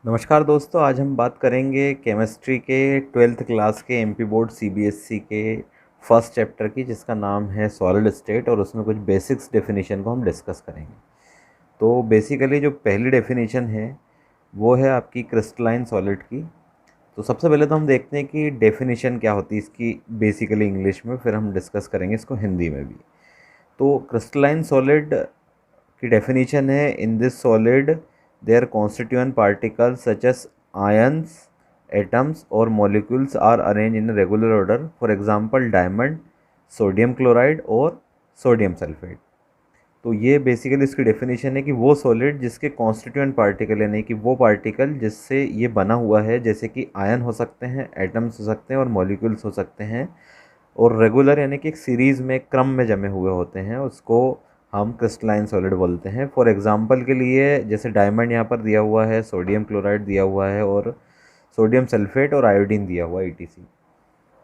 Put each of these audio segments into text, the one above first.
नमस्कार दोस्तों, आज हम बात करेंगे केमिस्ट्री के 12th क्लास के एमपी बोर्ड सीबीएसई के फर्स्ट चैप्टर की, जिसका नाम है सॉलिड स्टेट, और उसमें कुछ बेसिक्स डेफिनेशन को हम डिस्कस करेंगे। तो बेसिकली जो पहली डेफिनेशन है वो है आपकी क्रिस्टलाइन सॉलिड की। तो सबसे पहले तो हम देखते हैं कि डेफिनेशन क्या होती है इसकी बेसिकली इंग्लिश में, फिर हम डिस्कस करेंगे इसको हिंदी में भी। तो क्रिस्टलाइन सॉलिड की डेफिनेशन है, in this solid their constituent particles such as ions, atoms और molecules are arrange in regular order, for example diamond, sodium chloride और सोडियम सल्फेट। तो ये बेसिकली इसकी डेफिनेशन है कि वो सॉलिड जिसके कॉन्स्टिट्यूएंट पार्टिकल, यानी कि वो पार्टिकल जिससे ये बना हुआ है, जैसे कि आयन हो सकते हैं, एटम्स हो सकते हैं और मॉलिक्यूल्स हो सकते हैं, और रेगुलर यानी कि एक सीरीज़ में, क्रम में जमे हुए होते हैं, उसको हम क्रिस्टलाइन सॉलिड बोलते हैं। फॉर एग्जांपल के लिए जैसे डायमंड यहाँ पर दिया हुआ है, सोडियम क्लोराइड दिया हुआ है और सोडियम सल्फेट और आयोडीन दिया हुआ है, ईटीसी।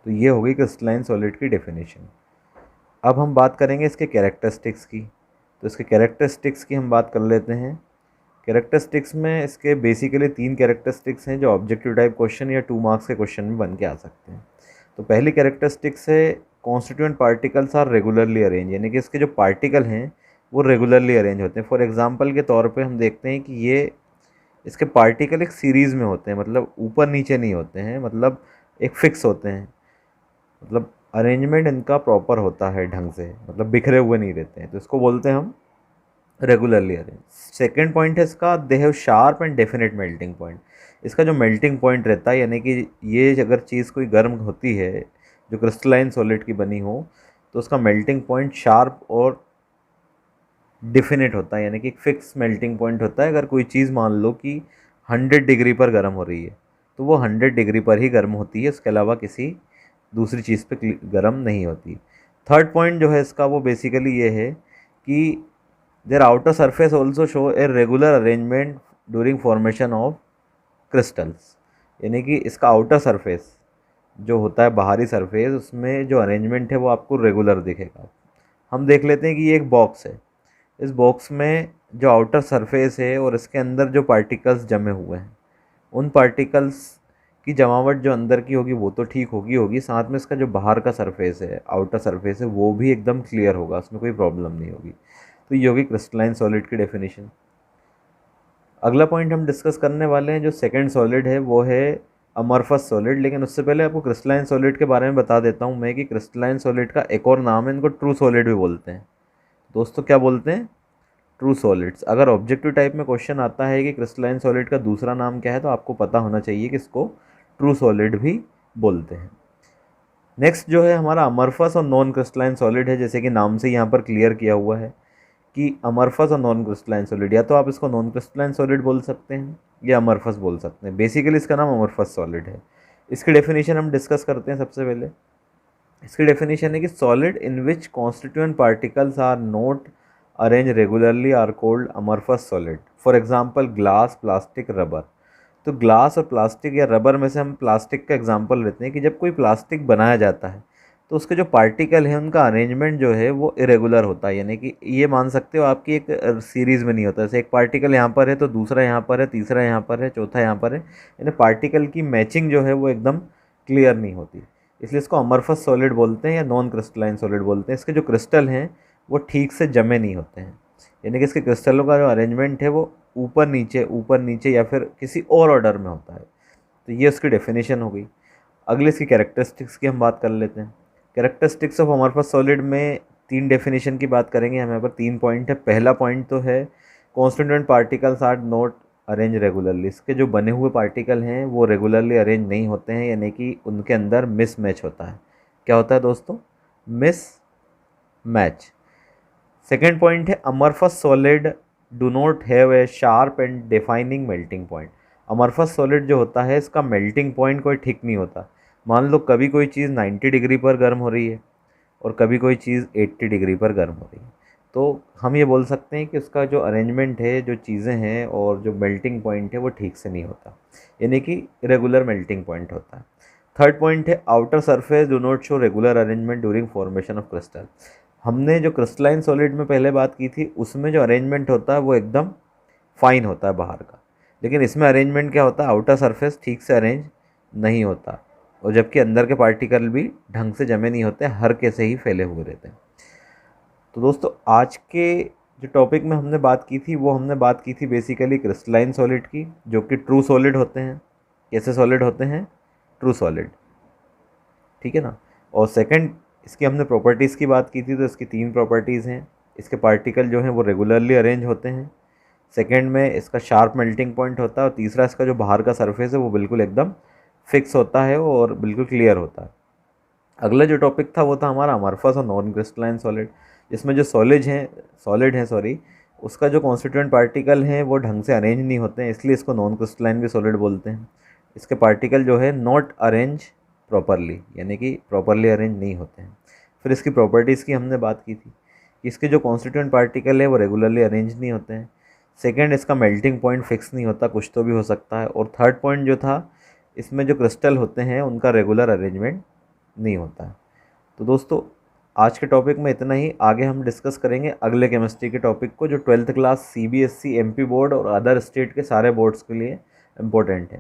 तो ये हो गई क्रिस्टलाइन सॉलिड की डेफिनेशन। अब हम बात करेंगे इसके कैरेक्टरिस्टिक्स की। तो इसके कैरेक्टरिस्टिक्स की हम बात कर लेते हैं। कैरेक्टरिस्टिक्स में इसके बेसिकली 3 कैरेक्टरिस्टिक्स हैं जो ऑब्जेक्टिव टाइप क्वेश्चन या 2 मार्क्स के क्वेश्चन में बन के आ सकते हैं। तो पहली कैरेक्टरिस्टिक्स है, constituent particles are regularly arrange, यानी कि इसके जो पार्टिकल हैं वो रेगुलरली अरेंज होते हैं। फॉर एग्जांपल के तौर पे हम देखते हैं कि ये इसके पार्टिकल एक सीरीज़ में होते हैं, मतलब ऊपर नीचे नहीं होते हैं, मतलब एक फिक्स होते हैं, मतलब अरेंजमेंट इनका प्रॉपर होता है ढंग से, मतलब बिखरे हुए नहीं रहते हैं, तो इसको बोलते हैं हम रेगुलरली अरेंज। सेकेंड पॉइंट है इसका, they have sharp and definite melting point. इसका जो मेल्टिंग पॉइंट रहता है, यानी कि ये अगर चीज़ कोई गर्म होती है जो क्रिस्टलाइन सॉलिड की बनी हो, तो उसका मेल्टिंग पॉइंट शार्प और डिफिनेट होता है, यानी कि एक फिक्स मेल्टिंग पॉइंट होता है। अगर कोई चीज़ मान लो कि 100 डिग्री पर गर्म हो रही है, तो वो 100 डिग्री पर ही गर्म होती है, उसके अलावा किसी दूसरी चीज़ पे गर्म नहीं होती। थर्ड पॉइंट जो है इसका वो बेसिकली ये है कि their outer surface also show a regular arrangement during formation of crystals, यानी कि इसका आउटर सरफेस जो होता है, बाहरी सरफेस, उसमें जो अरेंजमेंट है वो आपको रेगुलर दिखेगा। हम देख लेते हैं कि ये एक बॉक्स है, इस बॉक्स में जो आउटर सरफेस है और इसके अंदर जो पार्टिकल्स जमे हुए हैं, उन पार्टिकल्स की जमावट जो अंदर की होगी वो तो ठीक होगी, साथ में इसका जो बाहर का सरफेस है, आउटर सरफेस है, वो भी एकदम क्लियर होगा, उसमें कोई प्रॉब्लम नहीं होगी। तो ये होगी क्रिस्टलाइन सॉलिड की डेफिनेशन। अगला पॉइंट हम डिस्कस करने वाले हैं, जो सेकंड सॉलिड है वो है अमरफस सॉलिड। लेकिन उससे पहले आपको क्रिस्टलाइन सॉलिड के बारे में बता देता हूँ मैं कि क्रिस्टलाइन सॉलिड का एक और नाम है, इनको ट्रू सॉलिड भी बोलते हैं। दोस्तों क्या बोलते हैं? True solids. अगर ऑब्जेक्टिव टाइप में क्वेश्चन आता है कि क्रिस्टलाइन सॉलिड का दूसरा नाम क्या है, तो आपको पता होना चाहिए कि इसको ट्रू सॉलिड भी बोलते हैं। नेक्स्ट जो है हमारा अमरफस और नॉन क्रिस्टलाइन सॉलिड है, जैसे कि नाम से यहाँ पर क्लियर किया हुआ है कि अमरफस और नॉन क्रिस्टलाइन सॉलिड, या तो आप इसको नॉन क्रिस्टलाइन सॉलिड बोल सकते हैं या अमरफस बोल सकते हैं। बेसिकली इसका नाम अमरफस सॉलिड है। इसकी डेफिनेशन हम डिस्कस करते हैं। सबसे पहले इसकी डेफिनेशन है कि solid in which constituent particles are not arrange regularly are called amorphous solid. For example glass, plastic, rubber. तो ग्लास और प्लास्टिक या रबर में से हम प्लास्टिक का एग्जांपल लेते हैं कि जब कोई प्लास्टिक बनाया जाता है तो उसके जो पार्टिकल हैं उनका अरेंजमेंट जो है वो इरेगुलर होता है, यानी कि ये मान सकते हो आपकी एक सीरीज़ में नहीं होता। जैसे एक पार्टिकल यहाँ पर है तो दूसरा यहाँ पर है, तीसरा यहाँ पर है, चौथा यहाँ पर है, यानी पार्टिकल की मैचिंग जो है वो एकदम क्लियर नहीं होती। इसलिए इसको अमरफस सॉलिड बोलते हैं या नॉन क्रिस्टलाइन सॉलिड बोलते हैं। इसके जो क्रिस्टल हैं वो ठीक से जमे नहीं होते हैं, यानी कि इसके क्रिस्टलों का जो अरेंजमेंट है वो ऊपर नीचे या फिर किसी और ऑर्डर में होता है। तो ये उसकी डेफिनेशन हो गई। अगले इसकी कैरेक्टरिस्टिक्स की हम बात कर लेते हैं। कैरेक्टरिस्टिक्स ऑफ अमरफस सॉलिड में 3 डेफिनेशन की बात करेंगे हम यहाँ पर। 3 पॉइंट है। पहला पॉइंट तो है constituent particles are not arrange regularly. इसके जो बने हुए पार्टिकल हैं वो रेगुलरली अरेंज नहीं होते हैं, यानी कि उनके अंदर मिस मैच होता है। क्या होता है दोस्तों? Mismatch. सेकेंड पॉइंट है amorphous solid do not have a sharp and defining melting point. Amorphous solid जो होता है इसका मेल्टिंग पॉइंट कोई ठीक नहीं होता। मान लो कभी कोई चीज़ 90 डिग्री पर गर्म हो रही है और कभी कोई चीज़ 80 डिग्री पर गर्म हो रही है, तो हम ये बोल सकते हैं कि उसका जो अरेंजमेंट है, जो चीज़ें हैं और जो मेल्टिंग पॉइंट है वो ठीक से नहीं होता, यानी कि रेगुलर मेल्टिंग पॉइंट होता है। थर्ड पॉइंट है outer surface do not show regular arrangement during formation of crystal. हमने जो क्रिस्टलाइन सॉलिड में पहले बात की थी उसमें जो अरेंजमेंट होता है वो एकदम फाइन होता है बाहर का, लेकिन इसमें अरेंजमेंट क्या होता है, आउटर सरफेस ठीक से अरेंज नहीं होता, और जबकि अंदर के पार्टिकल भी ढंग से जमे नहीं होते, हर के से ही फैले हुए रहते हैं। तो दोस्तों आज के जो टॉपिक में हमने बात की थी वो हमने बात की थी बेसिकली क्रिस्टलाइन सॉलिड की, जो कि ट्रू सॉलिड होते हैं। कैसे सॉलिड होते हैं? ट्रू सॉलिड, ठीक है ना। और सेकंड, इसकी हमने प्रॉपर्टीज़ की बात की थी, तो इसकी 3 प्रॉपर्टीज़ हैं। इसके पार्टिकल जो हैं वो रेगुलरली अरेंज होते हैं, सेकंड में इसका शार्प मेल्टिंग पॉइंट होता है, और तीसरा इसका जो बाहर का सरफेस है वो बिल्कुल एकदम फिक्स होता है और बिल्कुल क्लियर होता है। अगला जो टॉपिक था वो था हमारा अमरफस और नॉन क्रिस्टलाइन सॉलिड, जिसमें जो सॉलिड है सॉरी, उसका जो कॉन्स्टिट्यूएंट पार्टिकल हैं वो ढंग से अरेंज नहीं होते हैं, इसलिए इसको नॉन क्रिस्टलाइन भी सॉलिड बोलते हैं। इसके पार्टिकल जो है नॉट अरेंज प्रॉपरली, यानी कि प्रॉपरली अरेंज नहीं होते हैं। फिर इसकी प्रॉपर्टीज़ की हमने बात की थी कि इसके जो कॉन्स्टिट्यूएंट पार्टिकल है वो रेगुलरली अरेंज नहीं होते हैं। सेकेंड, इसका मेल्टिंग पॉइंट फिक्स नहीं होता, कुछ तो भी हो सकता है। और थर्ड पॉइंट जो था, इसमें जो क्रिस्टल होते हैं उनका रेगुलर अरेंजमेंट नहीं होता है। तो दोस्तों आज के टॉपिक में इतना ही, आगे हम डिस्कस करेंगे अगले केमिस्ट्री के टॉपिक को, जो 12th class CBSE MP board और अदर स्टेट के सारे बोर्ड्स के लिए इम्पोर्टेंट है।